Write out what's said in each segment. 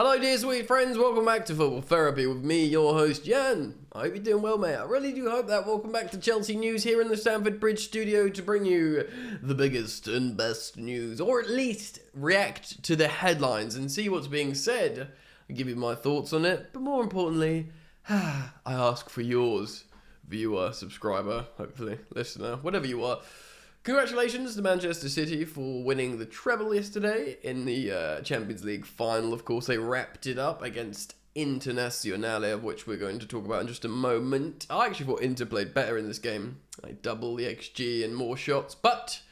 Hello dear sweet friends, welcome back to Football Therapy with me, your host Jan. I hope you're doing well, mate. I really do hope that. Welcome back to Chelsea News here in the Stamford Bridge studio to bring you the biggest and best news, or at least react to the headlines and see what's being said. I give you my thoughts on it, but more importantly, I ask for yours, viewer, subscriber, hopefully, listener, whatever you are. Congratulations to Manchester City for winning the treble yesterday in the Champions League final. Of course, they wrapped it up against Internazionale, of which we're going to talk about in just a moment. I actually thought Inter played better in this game. Like double the XG and more shots, but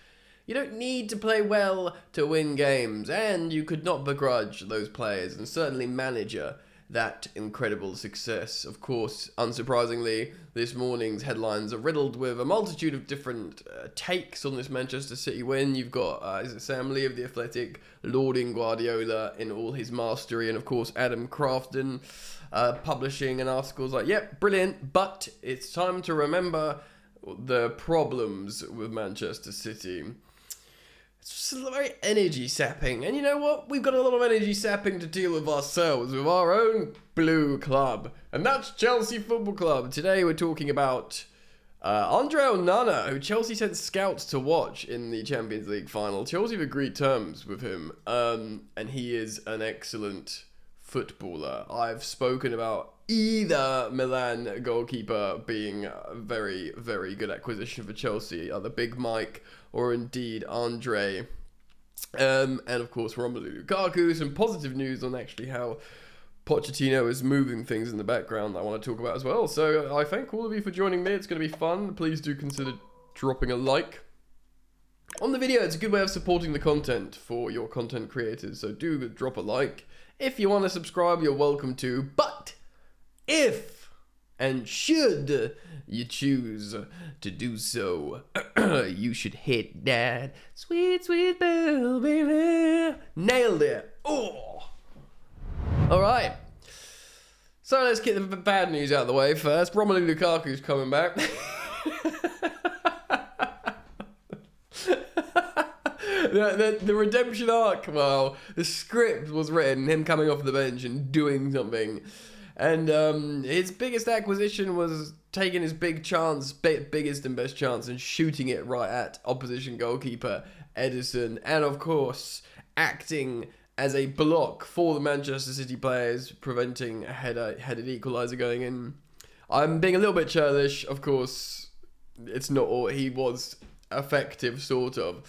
you don't need to play well to win games, and you could not begrudge those players and certainly manager that incredible success. Of course, unsurprisingly, this morning's headlines are riddled with a multitude of different takes on this Manchester City win. You've got Sam Lee of The Athletic lauding Guardiola in all his mastery, and of course Adam Crafton publishing an article like, yep, brilliant, but it's time to remember the problems with Manchester City. It's just very energy sapping, and you know what? We've got a lot of energy sapping to deal with ourselves, with our own blue club, and that's Chelsea Football Club. Today we're talking about Andre Onana, who Chelsea sent scouts to watch in the Champions League final. Chelsea have agreed terms with him, and he is an excellent footballer. I've spoken about either Milan goalkeeper being a very, very good acquisition for Chelsea, either Big Mike or indeed Andre. And of course, Romelu Lukaku. Some positive news on actually how Pochettino is moving things in the background that I want to talk about as well. So I thank all of you for joining me. It's going to be fun. Please do consider dropping a like on the video. It's a good way of supporting the content for your content creators. So do drop a like. If you want to subscribe, you're welcome to. But if and should you choose to do so, you should hit that sweet, sweet bell, baby. Nailed it. Oh. All right. So let's get the bad news out of the way first. Romelu Lukaku's coming back. The redemption arc, well, the script was written, him coming off the bench and doing something. And his biggest acquisition was taking his big chance, biggest and best chance, and shooting it right at opposition goalkeeper Ederson. And of course, acting as a block for the Manchester City players, preventing a headed equaliser going in. I'm being a little bit churlish, of course. It's not all. He was effective, sort of.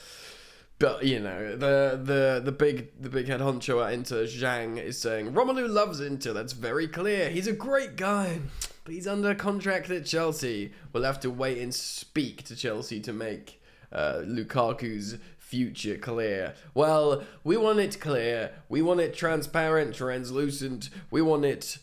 But, you know, the big head honcho at Inter, Zhang, is saying, Romelu loves Inter, that's very clear. He's a great guy, but he's under contract at Chelsea. We'll have to wait and speak to Chelsea to make Lukaku's future clear. Well, we want it clear. We want it transparent, translucent. We want it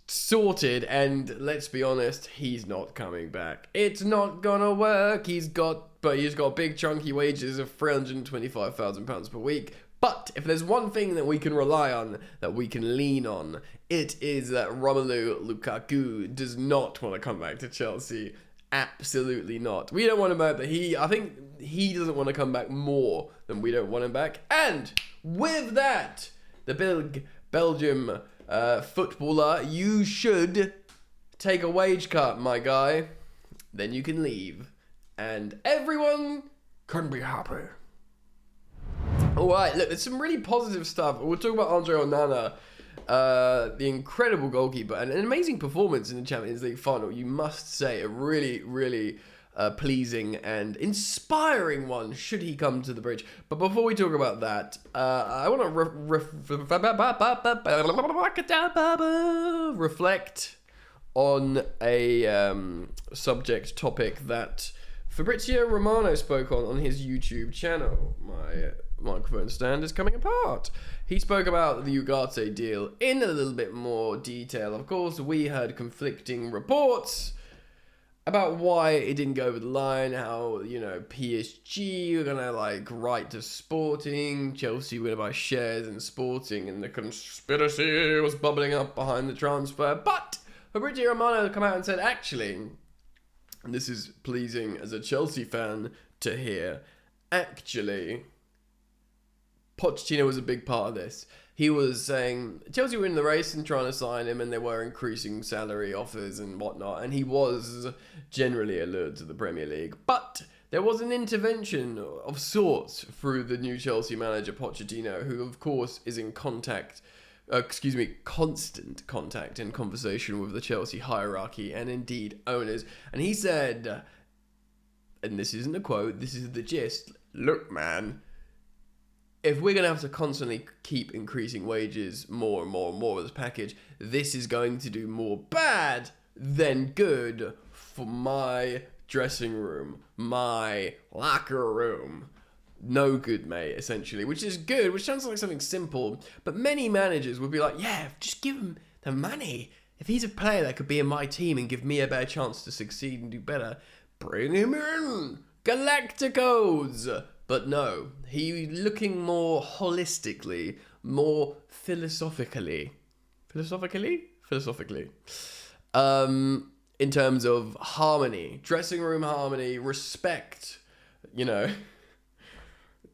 sorted, and let's be honest, he's not coming back. It's not gonna work. He's got big chunky wages of £325,000 per week. But if there's one thing that we can rely on, that we can lean on, it is that Romelu Lukaku does not want to come back to Chelsea. Absolutely not. We don't want him back, but I think he doesn't want to come back more than we don't want him back. And with that, the big Belgium footballer, you should take a wage cut, my guy. Then you can leave, and everyone can be happy. Alright, look, there's some really positive stuff. We'll talk about Andre Onana, the incredible goalkeeper, and an amazing performance in the Champions League final, you must say. A really, really pleasing and inspiring one, should he come to the bridge. But before we talk about that, I want to reflect on a subject topic that Fabrizio Romano spoke on his YouTube channel. My microphone stand is coming apart. He spoke about the Ugarte deal in a little bit more detail. Of course, we heard conflicting reports about why it didn't go over the line, how, you know, PSG were gonna write to Sporting, Chelsea were gonna buy shares in Sporting, and the conspiracy was bubbling up behind the transfer. But Fabrizio Romano come out and said, actually, and this is pleasing as a Chelsea fan to hear, actually, Pochettino was a big part of this. he was saying Chelsea were in the race and trying to sign him, and they were increasing salary offers and whatnot, and he was generally allured to the Premier League. But there was an intervention of sorts through the new Chelsea manager, Pochettino, who, of course, is in constant contact and conversation with the Chelsea hierarchy and indeed owners. And he said, and this isn't a quote, this is the gist, look, man, if we're going to have to constantly keep increasing wages more and more and more with this package, this is going to do more bad than good for my dressing room, my locker room. No good, mate, essentially, which is good, which sounds like something simple, but many managers would be like, yeah, just give him the money. If he's a player that could be in my team and give me a better chance to succeed and do better, bring him in. Galacticos! But no, he's looking more holistically, more philosophically, in terms of harmony, dressing room harmony, respect, you know,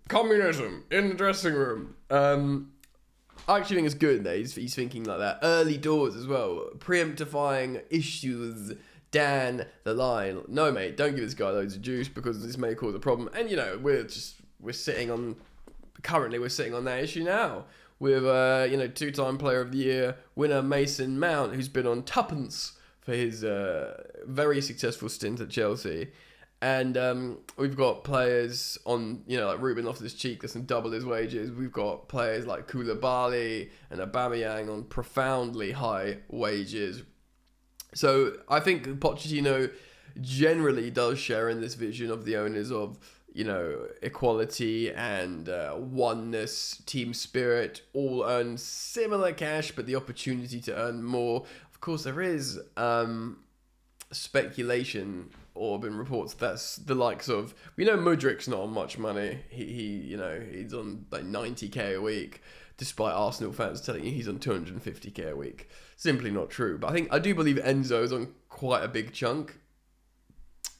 communism in the dressing room. I actually think it's good that he's thinking like that. Early doors as well, preemptifying issues down the line. No, mate, don't give this guy loads of juice because this may cause a problem. And, you know, we're sitting on that issue now with, two-time player of the year winner Mason Mount, who's been on tuppence for his very successful stint at Chelsea. And we've got players on, like Ruben Loftus-Cheek that's on double his wages. We've got players like Koulibaly and Aubameyang on profoundly high wages. So I think Pochettino generally does share in this vision of the owners of, equality and oneness, team spirit, all earn similar cash, but the opportunity to earn more. Of course, there is speculation or been reports that's the likes of, Mudrik's not on much money. He's on like 90k a week, despite Arsenal fans telling you he's on 250k a week. Simply not true. But I do believe Enzo's on quite a big chunk.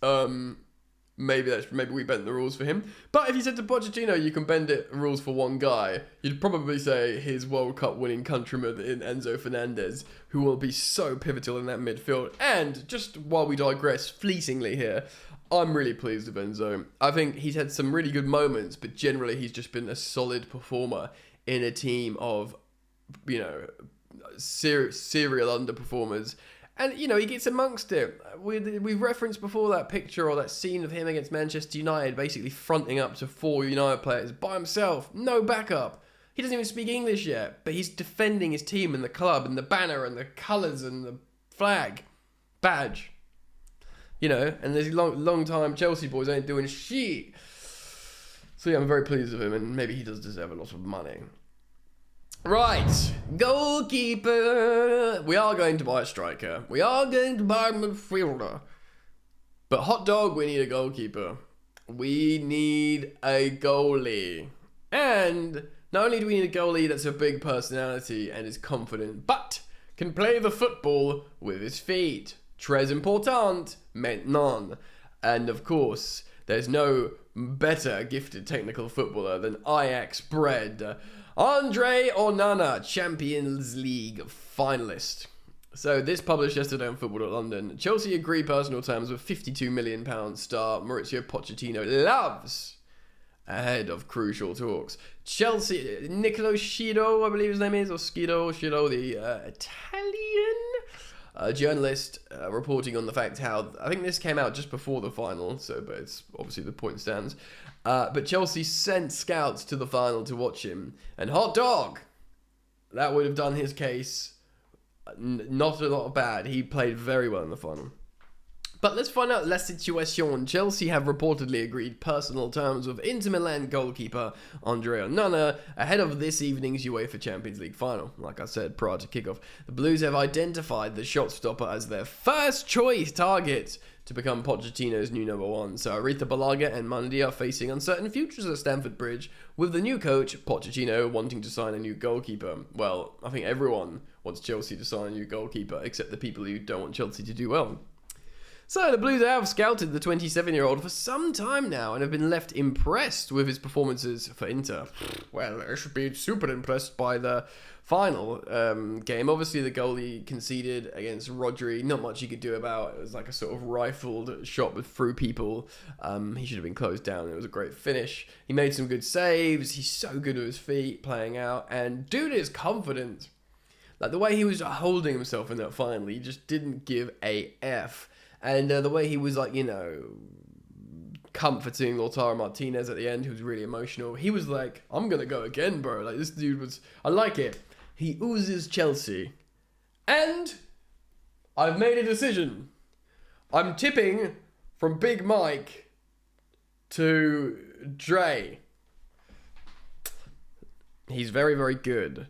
Maybe we bent the rules for him. But if you said to Pochettino, you can bend the rules for one guy, you'd probably say his World Cup winning countryman in Enzo Fernandez, who will be so pivotal in that midfield. And just while we digress fleetingly here, I'm really pleased with Enzo. I think he's had some really good moments, but generally he's just been a solid performer in a team of, serial underperformers. And, he gets amongst it. We've referenced before that picture or that scene of him against Manchester United, basically fronting up to 4 United players by himself, no backup. He doesn't even speak English yet, but he's defending his team and the club and the banner and the colours and the flag, badge. And these long-time Chelsea boys ain't doing shit. So yeah, I'm very pleased with him, and maybe he does deserve a lot of money. Right, goalkeeper. We are going to buy a striker. We are going to buy a midfielder. But hot dog, we need a goalkeeper. We need a goalie. And not only do we need a goalie that's a big personality and is confident, but can play the football with his feet. Très important, maintenant. And of course, there's no better gifted technical footballer than Ajax bred Andre Onana, Champions League finalist. So this published yesterday on Football.London. Chelsea agree personal terms with £52 million star Mauricio Pochettino loves ahead of crucial talks. Chelsea, Nicolo Scido, I believe his name is, or Scido, the Italian journalist reporting on the fact how, I think this came out just before the final, but it's obviously the point stands. But Chelsea sent scouts to the final to watch him. And hot dog, that would have done his case not a lot bad. He played very well in the final. But let's find out la situation. Chelsea have reportedly agreed personal terms with Inter Milan goalkeeper Andre Onana ahead of this evening's UEFA Champions League final. Like I said prior to kickoff, the Blues have identified the shot stopper as their first choice target to become Pochettino's new number one. So Aretha Balaga and Mendy are facing uncertain futures at Stamford Bridge, with the new coach, Pochettino, wanting to sign a new goalkeeper. Well, I think everyone wants Chelsea to sign a new goalkeeper, except the people who don't want Chelsea to do well. So the Blues have scouted the 27-year-old for some time now and have been left impressed with his performances for Inter. Well, I should be super impressed by the final game. Obviously, the goal he conceded against Rodri, not much he could do about. It was like a sort of rifled shot through people. He should have been closed down. It was a great finish. He made some good saves. He's so good with his feet, playing out. And dude is confident. Like the way he was holding himself in that final, he just didn't give a F. And the way he was like, you know, comforting Lautaro Martinez at the end, who was really emotional. He was like, I'm going to go again, bro. Like this dude was, I like it. He oozes Chelsea. And I've made a decision. I'm tipping from Big Mike to Dre. He's very, very good.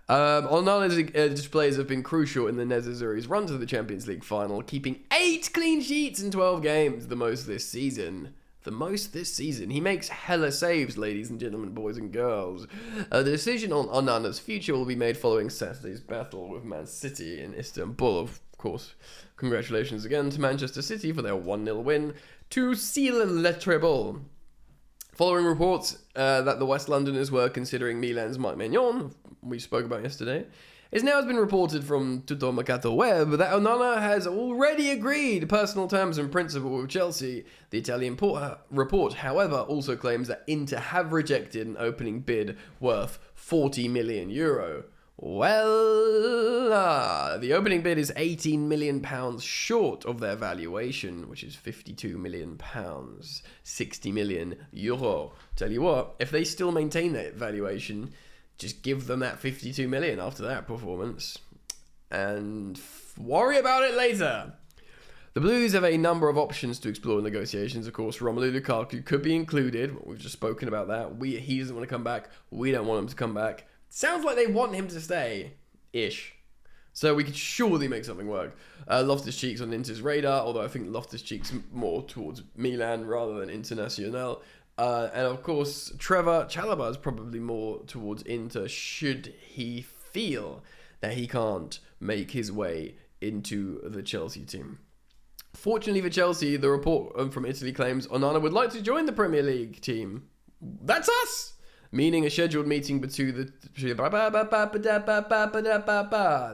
Onana's displays have been crucial in the Nerazzurri's run to the Champions League final, keeping 8 clean sheets in 12 games, the most this season. The most this season. He makes hella saves, ladies and gentlemen, boys and girls. The decision on Onana's future will be made following Saturday's battle with Man City in Istanbul. Of course, congratulations again to Manchester City for their 1-0 win to seal le treble. Following reports that the West Londoners were considering Milan's Mike Maignan, we spoke about yesterday, it now has been reported from Tutto Mercato Web that Onana has already agreed personal terms in principle with Chelsea. The Italian report, however, also claims that Inter have rejected an opening bid worth €40 million. Well, the opening bid is £18 million short of their valuation, which is £52 million, €60 million. Tell you what, if they still maintain that valuation, just give them that 52 million after that performance and worry about it later. The Blues have a number of options to explore in negotiations. Of course, Romelu Lukaku could be included. We've just spoken about that. He doesn't want to come back. We don't want him to come back. Sounds like they want him to stay-ish. So we could surely make something work. Loftus-Cheek's on Inter's radar, although I think Loftus-Cheek's more towards Milan rather than Internacional. And of course, Trevor Chalobah is probably more towards Inter should he feel that he can't make his way into the Chelsea team. Fortunately for Chelsea, the report from Italy claims Onana would like to join the Premier League team. That's us! Meaning a scheduled meeting between the...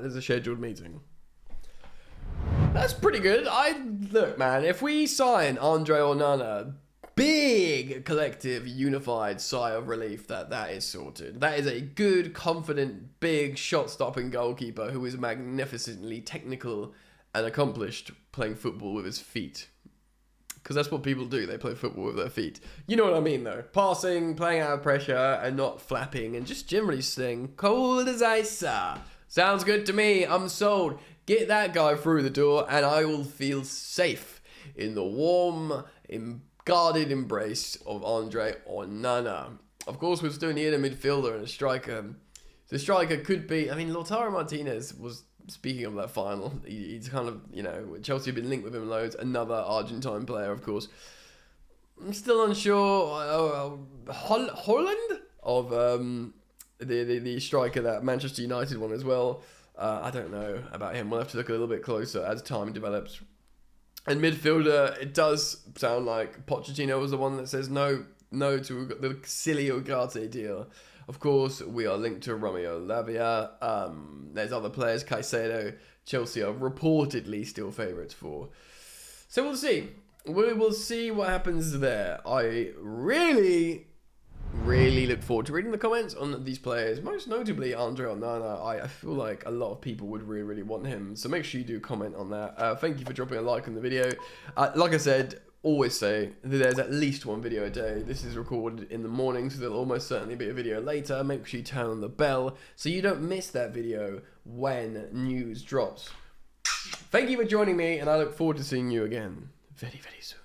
There's a scheduled meeting. That's pretty good. Look, man, if we sign Andre Onana... Big collective unified sigh of relief that is sorted. That is a good, confident, big shot-stopping goalkeeper who is magnificently technical and accomplished playing football with his feet. Because that's what people do. They play football with their feet. You know what I mean, though. Passing, playing out of pressure, and not flapping, and just generally staying cold as ice. Sounds good to me. I'm sold. Get that guy through the door, and I will feel safe in the warm, guarded embrace of Andre Onana. Of course, we're still need a midfielder and a striker. The striker could be... I mean, Lautaro Martinez was... Speaking of that final, he's kind of, you know... Chelsea have been linked with him loads. Another Argentine player, of course. I'm still unsure... Holland? Of the striker that Manchester United won as well. I don't know about him. We'll have to look a little bit closer as time develops. And midfielder, it does sound like Pochettino was the one that says no to the silly Ugarte deal. Of course, we are linked to Romeo Lavia. There's other players, Caicedo, Chelsea are reportedly still favourites for. So we'll see. We will see what happens there. I really look forward to reading the comments on these players, most notably Andre Onana. I feel like a lot of people would really want him, so make sure you do comment on that. Thank you for dropping a like on the video. Like I said, always say that there's at least one video a day. This is recorded in the morning, so there'll almost certainly be a video later. Make sure you turn on the bell so you don't miss that video when news drops. Thank you for joining me, and I look forward to seeing you again very soon.